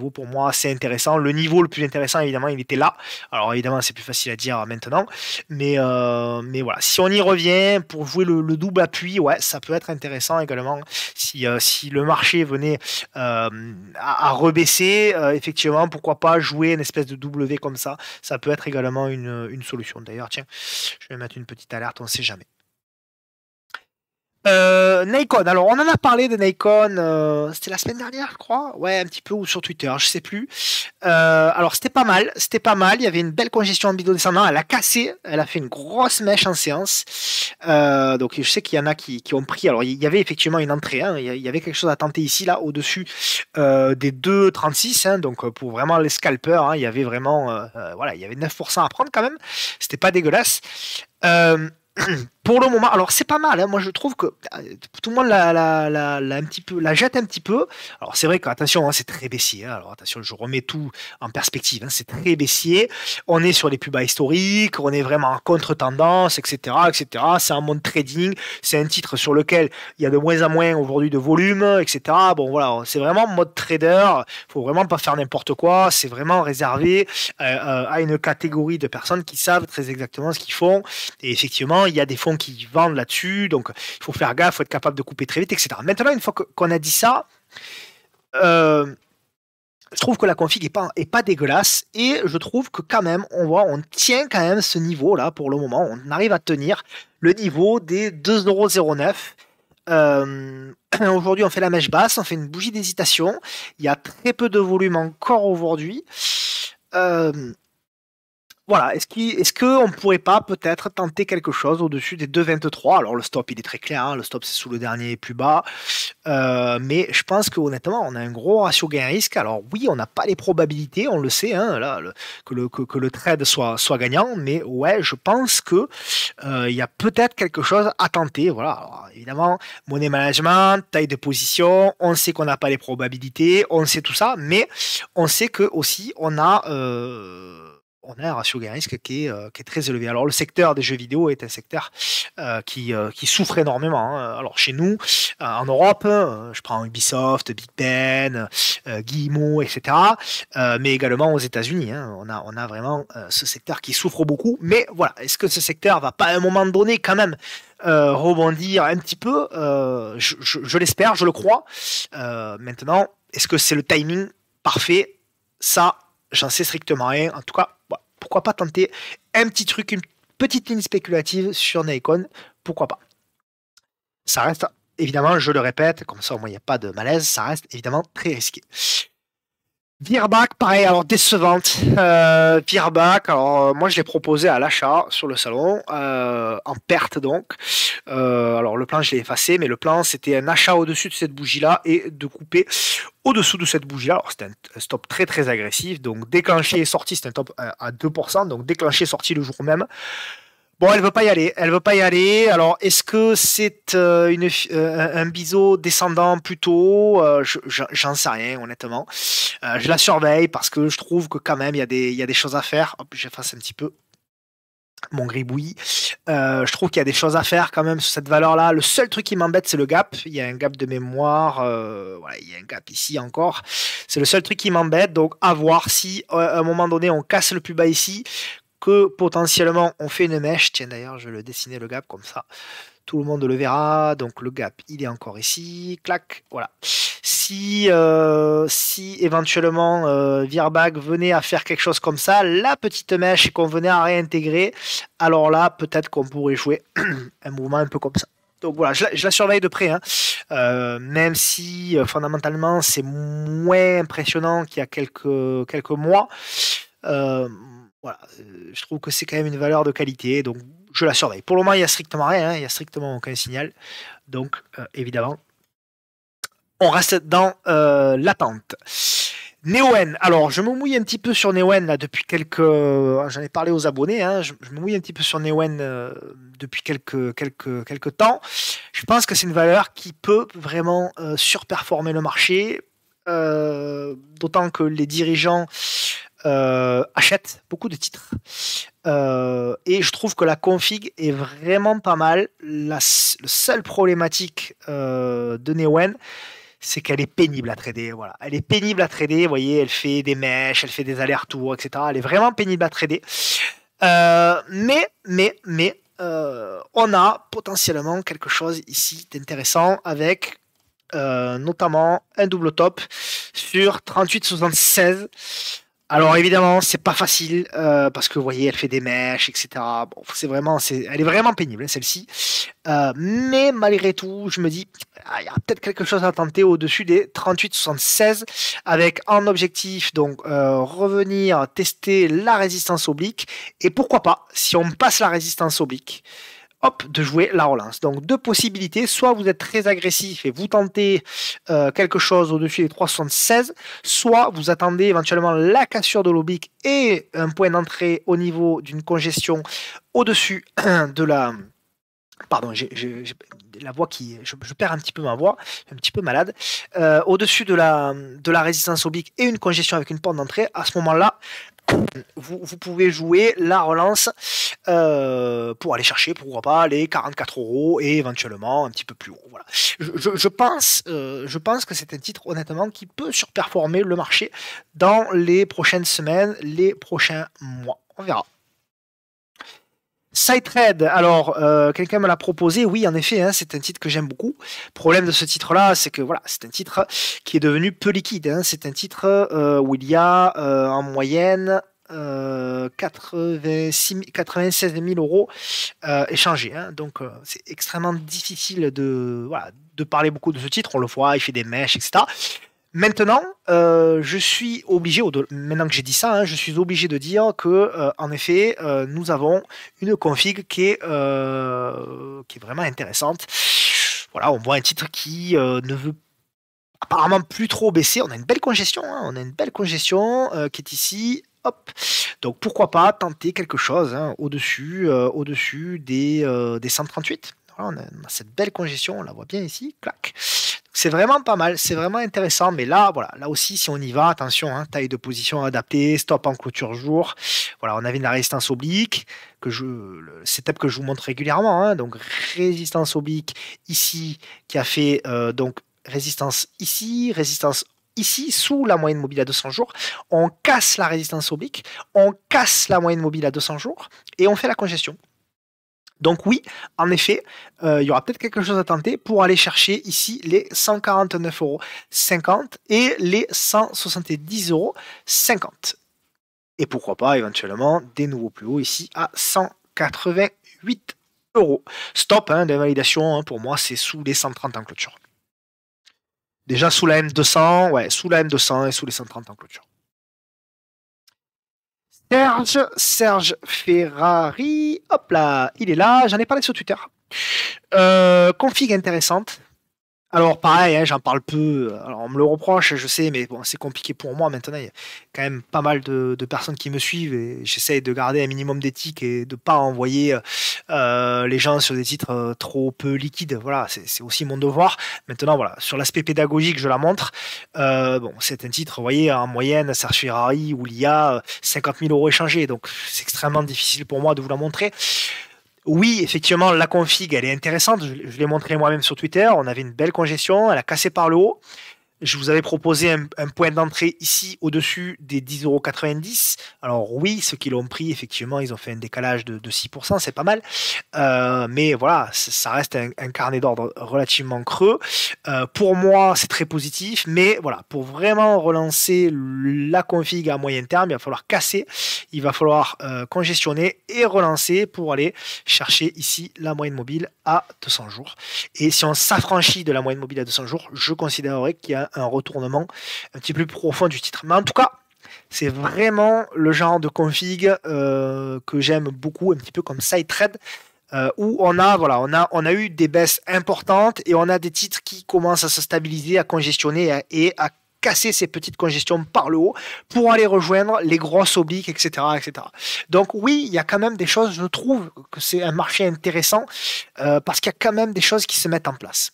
Speaker 1: pour moi assez intéressant. Le niveau le plus intéressant, évidemment, il était là. Alors évidemment, c'est plus facile à dire maintenant, mais voilà, si on y revient pour jouer le double appui, ouais, ça peut être intéressant également. Si le marché venait à rebaisser, effectivement, pourquoi pas jouer une espèce de W comme ça. Ça peut être également une solution. D'ailleurs, tiens, je vais mettre une petite alerte, on ne sait jamais. Nikon, alors on en a parlé de Nikon, c'était la semaine dernière, je crois, ouais, un petit peu, ou sur Twitter, je sais plus. Alors c'était pas mal, il y avait une belle congestion en bidon descendant, elle a cassé, elle a fait une grosse mèche en séance. Donc je sais qu'il y en a qui ont pris, alors il y avait effectivement une entrée, hein, il y avait quelque chose à tenter ici, là, au-dessus des 2,36, hein, donc pour vraiment les scalpers, hein, il y avait vraiment, voilà, il y avait 9% à prendre quand même, c'était pas dégueulasse. Pour le moment, alors c'est pas mal, hein. Moi je trouve que tout le monde un petit peu, la jette un petit peu. Alors c'est vrai qu'attention, hein, c'est très baissier. Hein. Alors attention, je remets tout en perspective. Hein. C'est très baissier. On est sur les plus bas historiques, on est vraiment en contre-tendance, etc., etc. C'est un mode trading. C'est un titre sur lequel il y a de moins en moins aujourd'hui de volume, etc. Bon voilà, c'est vraiment mode trader. Faut vraiment pas faire n'importe quoi. C'est vraiment réservé à une catégorie de personnes qui savent très exactement ce qu'ils font. Et effectivement, il y a des fonds qui vendent là-dessus, donc il faut faire gaffe, il faut être capable de couper très vite, etc. Maintenant, une fois qu'on a dit ça, je trouve que la config est pas dégueulasse, et je trouve que quand même, on tient quand même ce niveau-là pour le moment, on arrive à tenir le niveau des 2,09 €. Aujourd'hui, on fait la mèche basse, on fait une bougie d'hésitation, il y a très peu de volume encore aujourd'hui. Voilà, est-ce qu'on pourrait pas peut-être tenter quelque chose au-dessus des 2,23? Alors le stop il est très clair, hein, le stop c'est sous le dernier plus bas, mais je pense que honnêtement on a un gros ratio gain-risque. Alors oui, on n'a pas les probabilités, on le sait, hein, là, que le trade soit gagnant, mais ouais, je pense que il y a peut-être quelque chose à tenter. Voilà, alors, évidemment, money management, taille de position, on sait qu'on n'a pas les probabilités, on sait tout ça, mais on sait que aussi on a un ratio gain-risque qui est très élevé. Alors le secteur des jeux vidéo est un secteur qui souffre énormément, hein. Alors chez nous, en Europe, je prends Ubisoft, Big Ben, Guillemot, etc. Mais également aux États-Unis, hein, on a vraiment ce secteur qui souffre beaucoup. Mais voilà, est-ce que ce secteur va pas à un moment donné quand même rebondir un petit peu? Je l'espère, je le crois. Maintenant, est-ce que c'est le timing parfait? Ça, j'en sais strictement rien. En tout cas, bah, pourquoi pas tenter un petit truc, une petite ligne spéculative sur Nikon? Pourquoi pas? Ça reste, évidemment, je le répète, comme ça au moins il n'y a pas de malaise, ça reste évidemment très risqué. Virbac, pareil, alors décevante. Virbac, alors moi je l'ai proposé à l'achat sur le salon, en perte donc. Alors le plan je l'ai effacé, mais le plan c'était un achat au-dessus de cette bougie-là et de couper au-dessous de cette bougie-là. Alors c'était un stop très très agressif, donc déclenché et sorti, c'était un top à 2%, donc déclenché et sorti le jour même. Bon, elle veut pas y aller. Elle veut pas y aller. Alors, est-ce que c'est un biseau descendant plutôt? J'en sais rien, honnêtement. Je la surveille parce que je trouve que quand même, il y a des choses à faire. Hop, j'efface un petit peu mon gribouillis. Je trouve qu'il y a des choses à faire quand même sur cette valeur-là. Le seul truc qui m'embête, c'est le gap. Il y a un gap de mémoire. Voilà, il y a un gap ici encore. C'est le seul truc qui m'embête. Donc, à voir si à un moment donné, on casse le plus bas ici, que potentiellement on fait une mèche. Tiens, d'ailleurs, je vais le dessiner le gap comme ça. Tout le monde le verra. Donc le gap, il est encore ici. Clac, voilà. Si éventuellement Virbac venait à faire quelque chose comme ça, la petite mèche, et qu'on venait à réintégrer, alors là, peut-être qu'on pourrait jouer un mouvement un peu comme ça. Donc voilà, je la surveille de près, hein. Même si fondamentalement c'est moins impressionnant qu'il y a quelques mois. Voilà, je trouve que c'est quand même une valeur de qualité, donc je la surveille. Pour le moment, il n'y a strictement rien, hein, il n'y a strictement aucun signal. Donc, évidemment, on reste dans l'attente. Neoen, alors je me mouille un petit peu sur Neoen là depuis quelques. J'en ai parlé aux abonnés, hein, je me mouille un petit peu sur Neoen depuis quelques temps. Je pense que c'est une valeur qui peut vraiment surperformer le marché, d'autant que les dirigeants achètent beaucoup de titres. Et je trouve que la config est vraiment pas mal. La seule problématique de Neoen, c'est qu'elle est pénible à trader. Voilà. Elle est pénible à trader. Vous voyez, elle fait des mèches, elle fait des allers-retours, etc. Elle est vraiment pénible à trader. Mais on a potentiellement quelque chose ici d'intéressant avec notamment un double top sur 38,76. Alors évidemment, c'est pas facile parce que vous voyez, elle fait des mèches, etc. Bon, elle est vraiment pénible, hein, celle-ci. Mais malgré tout, je me dis, il y a peut-être quelque chose à tenter au-dessus des 38,76 avec en objectif donc revenir tester la résistance oblique et pourquoi pas, si on passe la résistance oblique, hop, de jouer la relance. Donc deux possibilités, soit vous êtes très agressif et vous tentez quelque chose au-dessus des 3,76, soit vous attendez éventuellement la cassure de l'oblique et un point d'entrée au niveau d'une congestion au-dessus de la... Pardon, j'ai la voix qui... Je perds un petit peu ma voix, je suis un petit peu malade. Au-dessus de la résistance oblique et une congestion avec une porte d'entrée, à ce moment-là, vous pouvez jouer la relance pour aller chercher, pourquoi pas, les 44 € et éventuellement un petit peu plus haut. Voilà. Je pense que c'est un titre, honnêtement, qui peut surperformer le marché dans les prochaines semaines, les prochains mois. On verra. SideTrade, alors quelqu'un me l'a proposé, oui en effet, hein, c'est un titre que j'aime beaucoup. Le problème de ce titre-là, c'est que voilà, c'est un titre qui est devenu peu liquide, hein. C'est un titre où il y a en moyenne 96 000 € échangés, hein. Donc c'est extrêmement difficile de parler beaucoup de ce titre, on le voit, il fait des mèches, etc. Maintenant, je suis obligé, maintenant que j'ai dit ça, hein, je suis obligé de dire que, en effet, nous avons une config qui est vraiment intéressante. Voilà, on voit un titre qui ne veut apparemment plus trop baisser. On a une belle congestion, hein, qui est ici. Hop. Donc pourquoi pas tenter quelque chose, hein, au-dessus des 138. Voilà, on a cette belle congestion, on la voit bien ici. Clac. C'est vraiment pas mal, c'est vraiment intéressant. Mais là, voilà, là aussi, si on y va, attention, hein, taille de position adaptée, stop en clôture jour. Voilà, on avait une résistance oblique, le setup que je vous montre régulièrement, hein. Donc, résistance oblique ici, qui a fait donc résistance ici, sous la moyenne mobile à 200 jours. On casse la résistance oblique, on casse la moyenne mobile à 200 jours et on fait la congestion. Donc oui, en effet, il y aura peut-être quelque chose à tenter pour aller chercher ici les 149,50 € et les 170,50 €. Et pourquoi pas éventuellement des nouveaux plus hauts ici à 188 €. Stop hein, d'invalidation, hein, pour moi c'est sous les 130 en clôture. Déjà sous la M200, ouais, sous la M200 et sous les 130 en clôture. Serge Ferrari, hop là, il est là, j'en ai parlé sur Twitter. Config intéressante. Alors pareil, hein, j'en parle peu, alors on me le reproche, je sais, mais bon, c'est compliqué pour moi maintenant, il y a quand même pas mal de personnes qui me suivent et j'essaye de garder un minimum d'éthique et de pas envoyer les gens sur des titres trop peu liquides, voilà, c'est aussi mon devoir. Maintenant, voilà, sur l'aspect pédagogique, je la montre. Bon, c'est un titre, vous voyez, en moyenne, Serge Ferrari, où il y a 50 000 € échangés, donc c'est extrêmement difficile pour moi de vous la montrer. Oui, effectivement, la config, elle est intéressante. Je l'ai montré moi-même sur Twitter. On avait une belle congestion. Elle a cassé par le haut. Je vous avais proposé un point d'entrée ici au-dessus des 10,90 €. Alors oui, ceux qui l'ont pris, effectivement, ils ont fait un décalage de 6%, c'est pas mal. Mais voilà, ça reste un carnet d'ordre relativement creux. Pour moi, c'est très positif, mais voilà, pour vraiment relancer la config à moyen terme, il va falloir casser, il va falloir congestionner et relancer pour aller chercher ici la moyenne mobile à 200 jours. Et si on s'affranchit de la moyenne mobile à 200 jours, je considérerais qu'il y a un retournement un petit peu plus profond du titre. Mais en tout cas, c'est vraiment le genre de config que j'aime beaucoup, un petit peu comme SideTrade, où on a eu des baisses importantes et on a des titres qui commencent à se stabiliser, à congestionner et à casser ces petites congestions par le haut pour aller rejoindre les grosses obliques, etc., etc. Donc oui, il y a quand même des choses, je trouve que c'est un marché intéressant parce qu'il y a quand même des choses qui se mettent en place.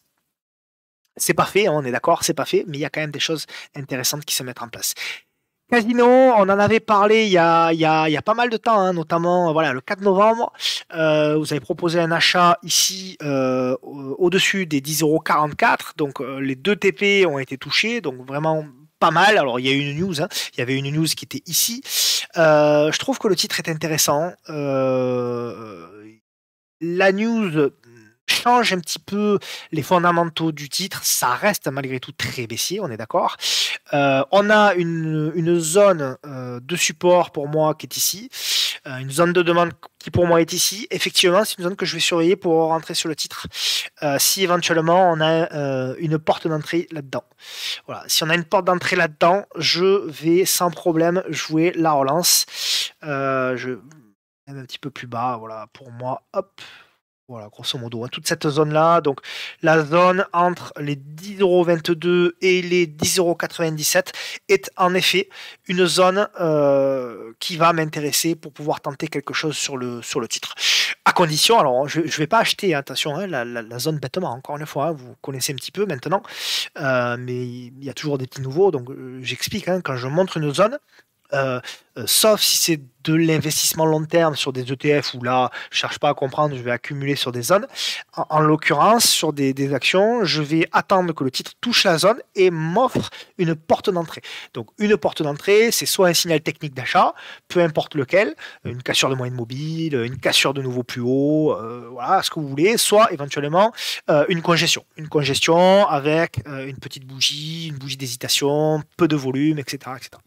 Speaker 1: C'est pas fait, hein, on est d'accord, c'est pas fait, mais il y a quand même des choses intéressantes qui se mettent en place. Casino, on en avait parlé il y a pas mal de temps, hein, notamment voilà, le 4 novembre. Vous avez proposé un achat ici au-dessus des 10,44 €. Donc les 2 TP ont été touchés, donc vraiment pas mal. Alors il y a eu une news, hein, il y avait une news qui était ici. Je trouve que le titre est intéressant. La news change un petit peu les fondamentaux du titre, ça reste malgré tout très baissier, on est d'accord. On a une zone de support pour moi qui est ici, une zone de demande qui pour moi est ici. Effectivement, c'est une zone que je vais surveiller pour rentrer sur le titre. Si éventuellement on a une porte d'entrée là-dedans. Voilà. Si on a une porte d'entrée là-dedans, je vais sans problème jouer la relance. Je même un petit peu plus bas, voilà, pour moi, hop. Voilà, grosso modo, hein, toute cette zone-là, donc la zone entre les 10,22 € et les 10,97 € est en effet une zone qui va m'intéresser pour pouvoir tenter quelque chose sur le titre. À condition, alors je ne vais pas acheter, attention, hein, la zone bêtement, encore une fois, hein, vous connaissez un petit peu maintenant, mais il y a toujours des petits nouveaux, donc j'explique, hein, quand je montre une zone, sauf si c'est de l'investissement long terme sur des ETF où là, je cherche pas à comprendre, je vais accumuler sur des zones. En l'occurrence, sur des actions, je vais attendre que le titre touche la zone et m'offre une porte d'entrée. Donc une porte d'entrée, c'est soit un signal technique d'achat, peu importe lequel, une cassure de moyenne mobile, une cassure de nouveau plus haut, voilà, ce que vous voulez, soit éventuellement une congestion. Une congestion avec une petite bougie, une bougie d'hésitation, peu de volume, etc., etc.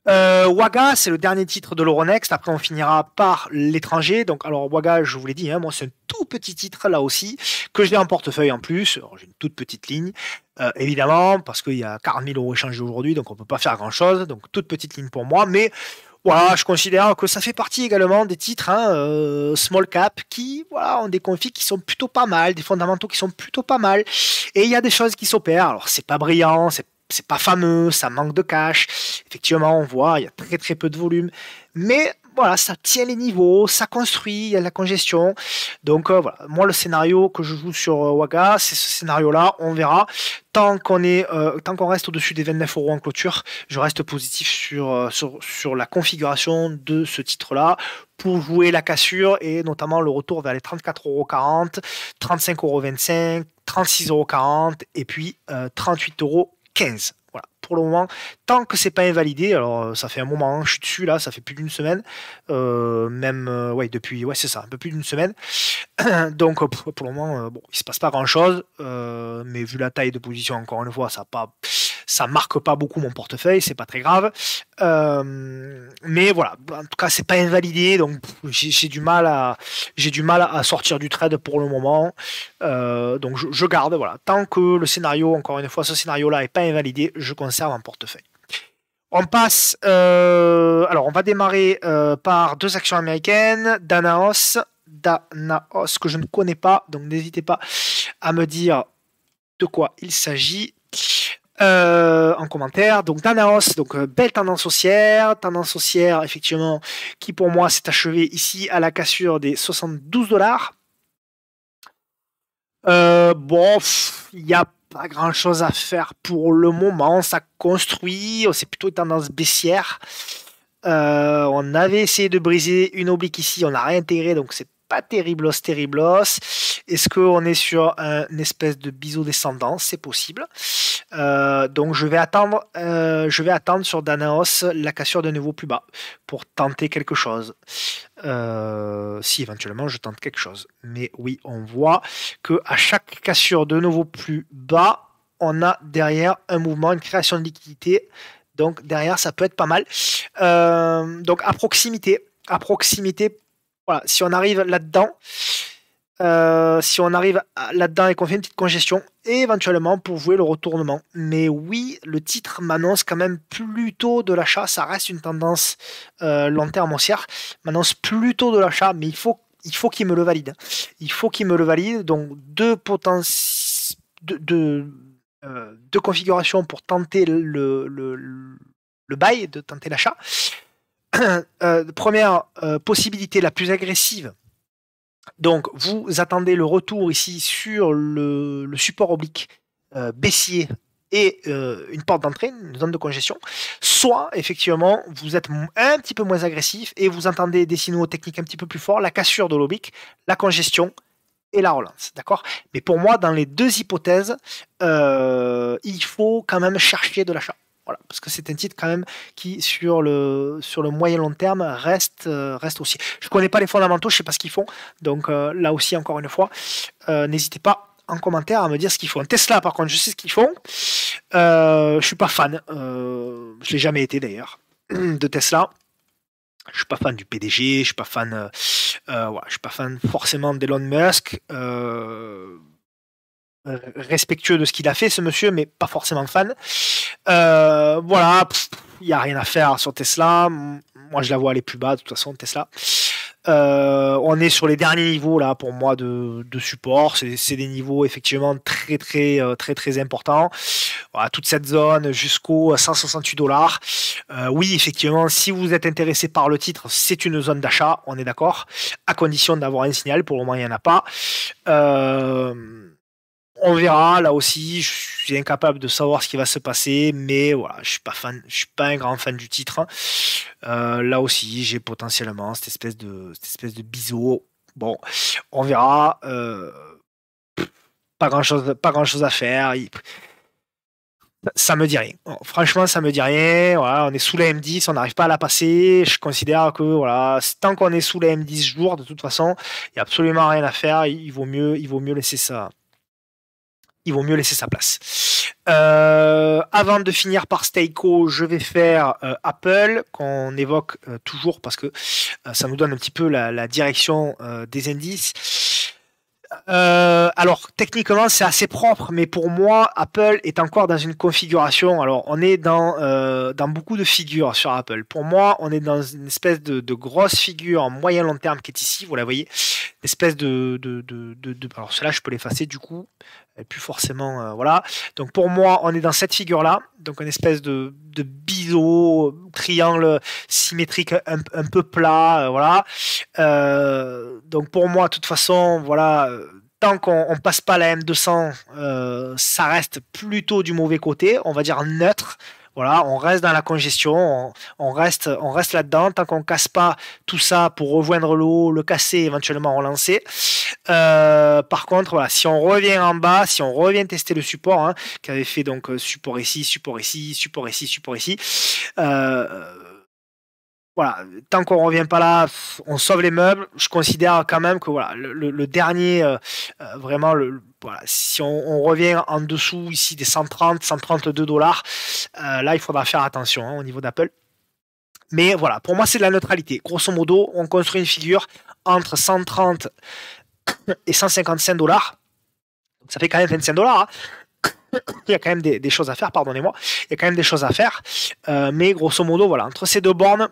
Speaker 1: Waga, c'est le dernier titre de l'Euronext. Après, on finira par l'étranger. Donc, alors Waga, je vous l'ai dit, hein, moi, c'est un tout petit titre là aussi que j'ai en portefeuille en plus. J'ai une toute petite ligne, évidemment, parce qu'il y a 40 000 € échangés aujourd'hui, donc on peut pas faire grand chose. Donc, toute petite ligne pour moi, mais voilà, je considère que ça fait partie également des titres small cap qui ont des configs qui sont plutôt pas mal, des fondamentaux qui sont plutôt pas mal. Et il y a des choses qui s'opèrent. Alors, c'est pas brillant, c'est pas fameux, ça manque de cash. Effectivement, on voit, il y a très très peu de volume. Mais voilà, ça tient les niveaux, ça construit, il y a de la congestion. Donc voilà, moi le scénario que je joue sur Waga, c'est ce scénario-là, on verra. Tant qu'on reste au-dessus des 29 euros en clôture, je reste positif sur la configuration de ce titre-là pour jouer la cassure et notamment le retour vers les 34,40 €, 35,25 €, 36,40 € et puis 38,15 €. Voilà, pour le moment, tant que c'est pas invalidé, alors ça fait un moment, hein, je suis dessus là, ça fait plus d'une semaine, même ouais depuis, ouais c'est ça, un peu plus d'une semaine. Donc pour le moment, bon, il se passe pas grand chose, mais vu la taille de position, encore une fois, ça marque pas beaucoup mon portefeuille, c'est pas très grave. Mais voilà, en tout cas, c'est pas invalidé, donc j'ai du mal à sortir du trade pour le moment. Donc je garde, voilà, tant que le scénario, encore une fois, ce scénario-là est pas invalidé, je conserve un portefeuille. On passe, alors on va démarrer par deux actions américaines, Danaos que je ne connais pas, donc n'hésitez pas à me dire de quoi il s'agit en commentaire. Donc Danaos, donc belle tendance haussière effectivement qui pour moi s'est achevée ici à la cassure des 72 $. Bon, il n'y a pas grand chose à faire pour le moment, ça construit, c'est plutôt une tendance baissière. On avait essayé de briser une oblique ici, on a réintégré, donc c'est pas terriblos. Est-ce qu'on est sur une espèce de biseau descendant? C'est possible. Donc je vais attendre sur Danaos la cassure de nouveau plus bas pour tenter quelque chose. Si éventuellement je tente quelque chose. Mais oui, on voit que à chaque cassure de nouveau plus bas, on a derrière un mouvement, une création de liquidité. Donc derrière, ça peut être pas mal. Donc à proximité, voilà, si on arrive là-dedans, et qu'on fait une petite congestion, et éventuellement pour jouer le retournement. Mais oui, le titre m'annonce quand même plutôt de l'achat. Ça reste une tendance long terme haussière. M'annonce plutôt de l'achat, mais il faut qu'il me le valide. Il faut qu'il me le valide. Donc deux configurations pour tenter le buy, de tenter l'achat. Première possibilité la plus agressive. Donc vous attendez le retour ici sur le support oblique baissier et une porte d'entrée, une zone de congestion. Soit effectivement vous êtes un petit peu moins agressif et vous entendez des signaux techniques un petit peu plus forts, la cassure de l'oblique, la congestion et la relance, d'accord? Mais pour moi, dans les deux hypothèses, il faut quand même chercher de l'achat. Voilà, parce que c'est un titre quand même qui, sur le moyen long terme, reste aussi. Je ne connais pas les fondamentaux, je ne sais pas ce qu'ils font. Donc là aussi, encore une fois, n'hésitez pas en commentaire à me dire ce qu'ils font. Tesla, par contre, je sais ce qu'ils font. Je ne suis pas fan. Je ne l'ai jamais été d'ailleurs de Tesla. Je suis pas fan du PDG, je suis pas fan, voilà, je suis pas fan forcément d'Elon Musk. Respectueux de ce qu'il a fait, ce monsieur, mais pas forcément fan. Voilà, il n'y a rien à faire sur Tesla. Moi, je la vois aller plus bas, de toute façon, Tesla. On est sur les derniers niveaux là pour moi de support. C'est des niveaux effectivement très importants. Voilà, toute cette zone jusqu'aux 168 $. Oui, effectivement, si vous êtes intéressé par le titre, c'est une zone d'achat, on est d'accord, à condition d'avoir un signal. Pour le moment, il n'y en a pas. On verra, là aussi, je suis incapable de savoir ce qui va se passer, mais voilà, je suis pas un grand fan du titre. Là aussi, j'ai potentiellement cette espèce de biseau. Bon, on verra. Pas grand chose à faire. Ça me dit rien. Franchement, ça me dit rien. Voilà, on est sous la M10, on n'arrive pas à la passer. Je considère que voilà, tant qu'on est sous la M10 jours, de toute façon, il n'y a absolument rien à faire. Il vaut mieux laisser ça. Il vaut mieux laisser sa place. Avant de finir par Steiko, je vais faire Apple, qu'on évoque toujours parce que ça nous donne un petit peu la direction des indices. Alors, techniquement, c'est assez propre, mais pour moi, Apple est encore dans une configuration. Alors, on est dans beaucoup de figures sur Apple. Pour moi, on est dans une espèce de grosse figure en moyen long terme qui est ici, vous la voyez. espèce alors cela, je peux l'effacer du coup, et plus forcément, voilà. Donc pour moi, on est dans cette figure-là, donc une espèce de biseau, triangle symétrique un peu plat, voilà. Donc pour moi, de toute façon, voilà, tant qu'on ne passe pas la M200, ça reste plutôt du mauvais côté, on va dire neutre. Voilà, on reste dans la congestion, on reste là-dedans, tant qu'on ne casse pas tout ça pour rejoindre l'eau, le casser, éventuellement relancer. Par contre, voilà, si on revient en bas, si on revient tester le support, hein, qui avait fait donc support ici, support ici, support ici, support ici, voilà, tant qu'on revient pas là, on sauve les meubles. Je considère quand même que voilà, le dernier, vraiment, voilà, si on revient en dessous ici des 130, 132 dollars, là, il faudra faire attention hein, au niveau d'Apple. Mais voilà, pour moi, c'est de la neutralité. Grosso modo, on construit une figure entre 130 et 155 dollars. Ça fait quand même 25 dollars. Hein. Il y a quand même des choses à faire, pardonnez-moi. Il y a quand même des choses à faire. Mais grosso modo, voilà, entre ces deux bornes,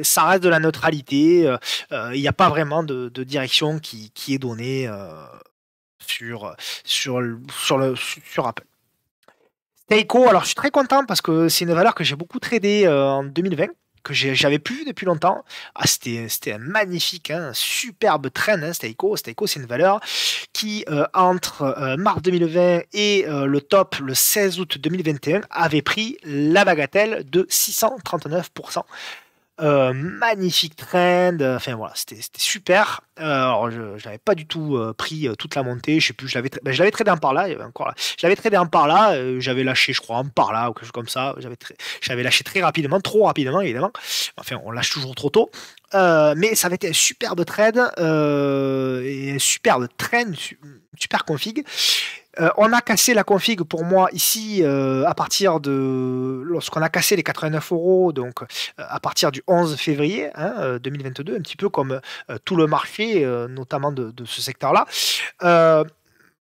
Speaker 1: ça reste de la neutralité. Il n'y a pas vraiment de direction qui est donnée sur Apple. Seiko, alors je suis très content parce que c'est une valeur que j'ai beaucoup tradée en 2020, que j'avais plus vu depuis longtemps. Ah, c'était un magnifique, hein, superbe trend, hein, Seiko. Seiko, c'est une valeur qui, entre mars 2020 et le top le 16 août 2021, avait pris la bagatelle de 639%. Magnifique trend, enfin voilà, c'était super. Alors je n'avais pas du tout pris toute la montée, je sais plus, je l'avais tradé en par là, il y avait encore là. Je l'avais tradé en par là, j'avais lâché je crois en par là ou quelque chose comme ça, j'avais lâché très rapidement, trop rapidement évidemment. Enfin on lâche toujours trop tôt. Mais ça avait été un superbe trade et un superbe trend, super config. On a cassé la config pour moi ici à partir de lorsqu'on a cassé les 89 euros, donc à partir du 11 février hein, 2022, un petit peu comme tout le marché, notamment de ce secteur-là.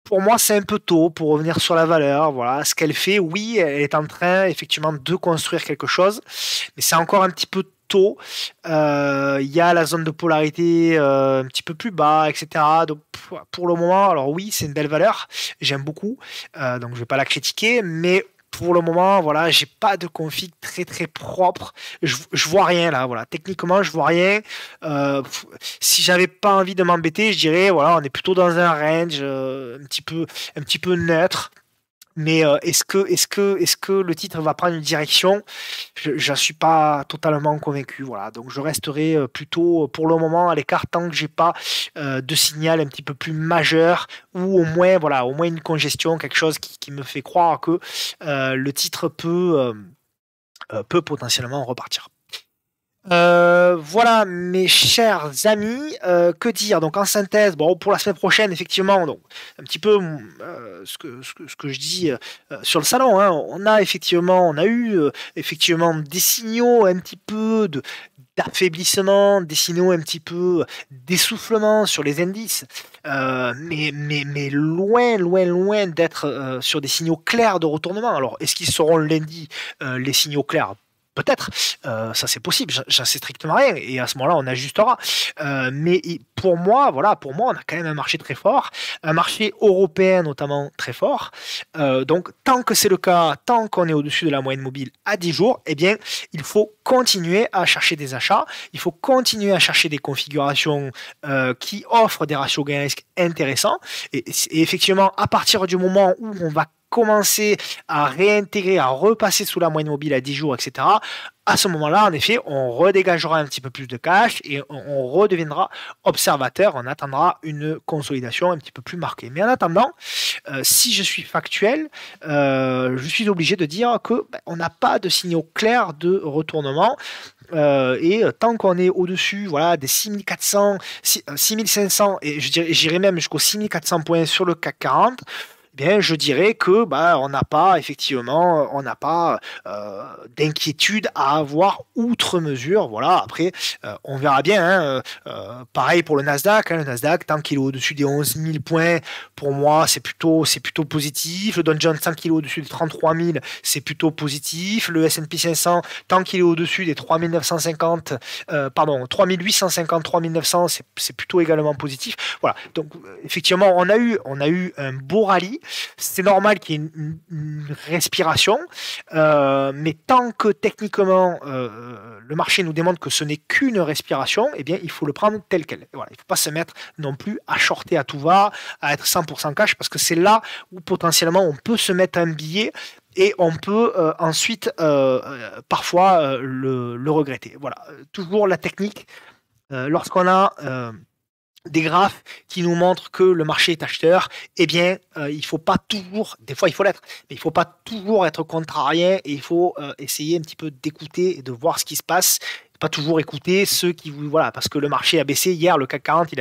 Speaker 1: Pour moi, c'est un peu tôt pour revenir sur la valeur. Voilà, ce qu'elle fait, oui, elle est en train effectivement de construire quelque chose, mais c'est encore un petit peu tôt. Il y a la zone de polarité un petit peu plus bas, etc. Donc pour le moment, alors oui, c'est une belle valeur, j'aime beaucoup, donc je vais pas la critiquer, mais pour le moment, voilà, j'ai pas de config très très propre. Je vois rien là, voilà. Techniquement, je vois rien. Si j'avais pas envie de m'embêter, je dirais voilà, on est plutôt dans un range un petit peu neutre. Mais est-ce que le titre va prendre une direction? Je n'en suis pas totalement convaincu. Voilà. Donc je resterai plutôt pour le moment à l'écart tant que j'ai pas de signal un petit peu plus majeur ou au moins voilà, au moins une congestion, quelque chose qui me fait croire que le titre peut potentiellement repartir. Voilà mes chers amis, que dire donc en synthèse, bon pour la semaine prochaine effectivement donc un petit peu ce que je dis sur le salon, hein, on a eu effectivement des signaux un petit peu d'affaiblissement, des signaux un petit peu d'essoufflement sur les indices, mais loin d'être sur des signaux clairs de retournement. Alors est-ce qu'ils seront lundi les signaux clairs? Peut-être, ça c'est possible, j'en sais strictement rien, et à ce moment-là on ajustera. Mais pour moi, voilà, pour moi on a quand même un marché très fort, un marché européen notamment très fort. Donc tant que c'est le cas, tant qu'on est au-dessus de la moyenne mobile à 10 jours, eh bien il faut continuer à chercher des achats, il faut continuer à chercher des configurations qui offrent des ratios gain-risque intéressants. Et effectivement, à partir du moment où on va commencer à réintégrer, à repasser sous la moyenne mobile à 10 jours, etc., à ce moment-là, en effet, on redégagera un petit peu plus de cash et on redeviendra observateur, on attendra une consolidation un petit peu plus marquée. Mais en attendant, si je suis factuel, je suis obligé de dire que on n'a pas de signaux clairs de retournement. Et tant qu'on est au-dessus voilà, des 6400, 6500, et j'irai même jusqu'aux 6400 points sur le CAC 40, eh bien, je dirais que bah, on n'a pas effectivement, on n'a pas d'inquiétude à avoir outre mesure. Voilà. Après, on verra bien. Hein, pareil pour le Nasdaq. Hein, le Nasdaq, tant qu'il est au-dessus des 11 000 points, pour moi, c'est plutôt positif. Le Dow Jones, tant qu'il est au-dessus des 33 000, c'est plutôt positif. Le S&P 500, tant qu'il est au-dessus des 3 950, pardon, 3 850, 3 900, c'est plutôt également positif. Voilà. Donc, effectivement, on a eu un beau rallye. C'est normal qu'il y ait une respiration, mais tant que techniquement le marché nous demande que ce n'est qu'une respiration, eh bien, il faut le prendre tel quel. Voilà. Il ne faut pas se mettre non plus à shorter à tout va, à être 100% cash, parce que c'est là où potentiellement on peut se mettre un billet et on peut ensuite parfois le regretter. Voilà, toujours la technique. Lorsqu'on a des graphes qui nous montrent que le marché est acheteur, eh bien, il faut pas toujours, des fois il faut l'être, mais il faut pas toujours être contrarié et il faut essayer un petit peu d'écouter et de voir ce qui se passe. Pas toujours écouter ceux qui vous voilà parce que le marché a baissé hier, le CAC 40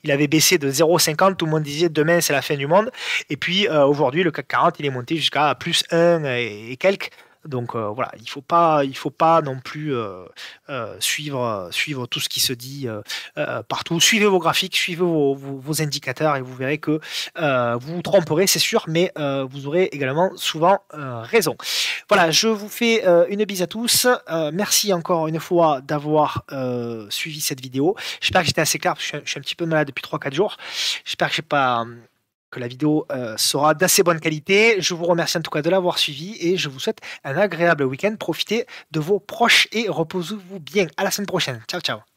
Speaker 1: il avait baissé de 0,50, tout le monde disait demain c'est la fin du monde, et puis aujourd'hui le CAC 40 il est monté jusqu'à plus 1 et quelques. Donc voilà, il faut pas non plus suivre tout ce qui se dit partout. Suivez vos graphiques, suivez vos indicateurs et vous verrez que vous vous tromperez, c'est sûr, mais vous aurez également souvent raison. Voilà, je vous fais une bise à tous. Merci encore une fois d'avoir suivi cette vidéo. J'espère que j'étais assez clair, parce que je suis un petit peu malade depuis 3-4 jours. J'espère que j'ai pas que la vidéo sera d'assez bonne qualité. Je vous remercie en tout cas de l'avoir suivi et je vous souhaite un agréable week-end. Profitez de vos proches et reposez-vous bien. À la semaine prochaine. Ciao, ciao.